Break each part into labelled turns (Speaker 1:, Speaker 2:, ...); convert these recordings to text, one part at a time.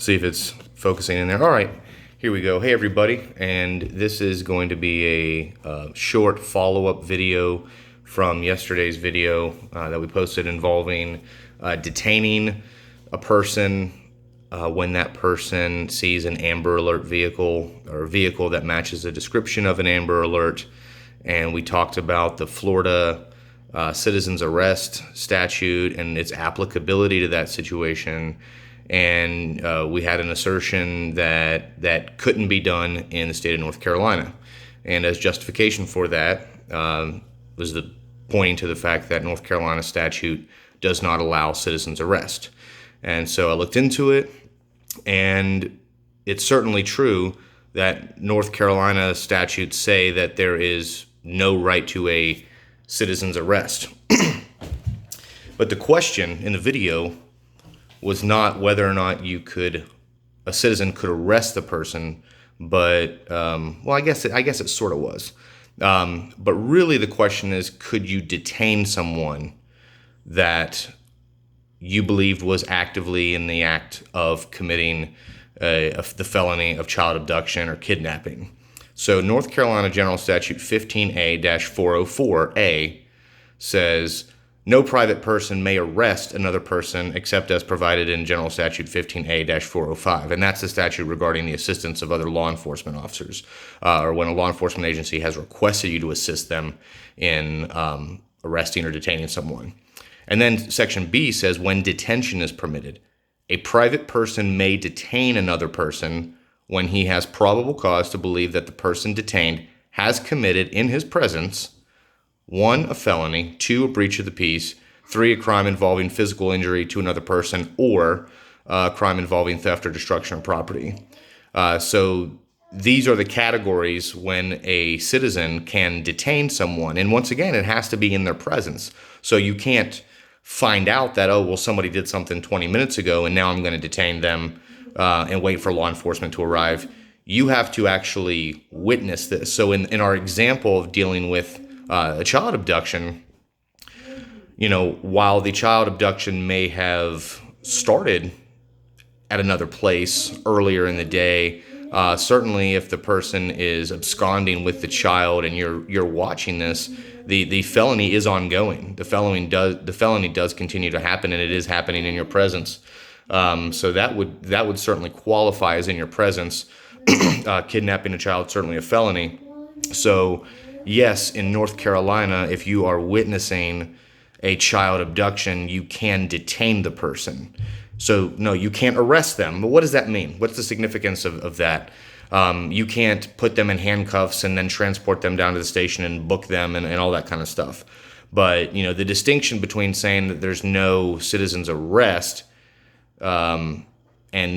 Speaker 1: See if it's focusing in there. All right, here we go. Hey everybody, and this is going to be a short follow-up video from yesterday's video that we posted involving detaining a person when that person sees an Amber Alert vehicle or a vehicle that matches the description of an Amber Alert. And we talked about the Florida citizen's arrest statute and its applicability to that situation. And we had an assertion that couldn't be done in the state of North Carolina. And as justification for that was pointing to the fact that North Carolina statute does not allow citizen's arrest. And so I looked into it, and it's certainly true that North Carolina statutes say that there is no right to a citizen's arrest. But the question in the video was not whether or not a citizen could arrest the person, but well, I guess it sort of was. But really, the question is, could you detain someone that you believed was actively in the act of committing the felony of child abduction or kidnapping? So North Carolina General Statute 15A-404A says, no private person may arrest another person except as provided in General Statute 15A-405. And that's the statute regarding the assistance of other law enforcement officers, or when a law enforcement agency has requested you to assist them in arresting or detaining someone. And then Section B says, when detention is permitted, a private person may detain another person when he has probable cause to believe that the person detained has committed in his presence 1, a felony, 2, a breach of the peace, 3, a crime involving physical injury to another person, or a crime involving theft or destruction of property. So these are the categories when a citizen can detain someone. And once again, it has to be in their presence. So you can't find out that, oh, well, somebody did something 20 minutes ago and now I'm going to detain them and wait for law enforcement to arrive. You have to actually witness this. So in our example of dealing with a child abduction, while the child abduction may have started at another place earlier in the day, certainly if the person is absconding with the child and you're watching this, the felony is ongoing. The felony does continue to happen, and it is happening in your presence. So that would certainly qualify as in your presence. Kidnapping a child, certainly a felony. So yes, in North Carolina, if you are witnessing a child abduction, you can detain the person. So no, you can't arrest them. But what does that mean? What's the significance of that? You can't put them in handcuffs and then transport them down to the station and book them and all that kind of stuff. But, the distinction between saying that there's no citizen's arrest and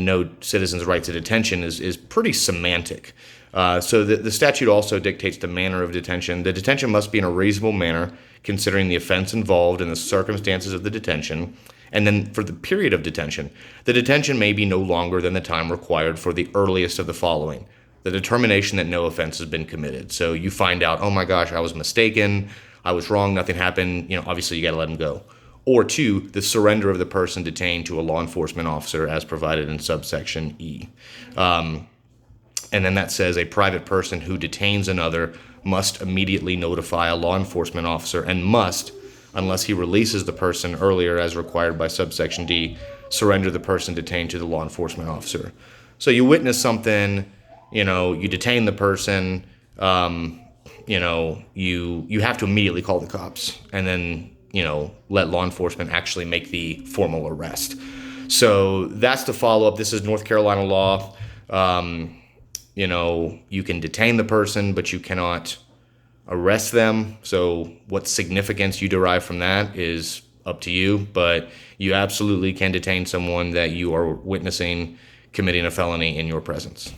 Speaker 1: no citizen's right to detention is pretty semantic. So the statute also dictates the manner of detention. The detention must be in a reasonable manner, considering the offense involved and the circumstances of the detention. And then for the period of detention, the detention may be no longer than the time required for the earliest of the following: the determination that no offense has been committed. So you find out, oh my gosh, I was mistaken, I was wrong, nothing happened, obviously you got to let him go. Or 2, the surrender of the person detained to a law enforcement officer as provided in subsection E. And then that says a private person who detains another must immediately notify a law enforcement officer and must, unless he releases the person earlier as required by subsection D, surrender the person detained to the law enforcement officer. So you witness something, you detain the person, you have to immediately call the cops and then, let law enforcement actually make the formal arrest. So that's the follow-up. This is North Carolina law. You can detain the person, but you cannot arrest them. So what significance you derive from that is up to you, but you absolutely can detain someone that you are witnessing committing a felony in your presence.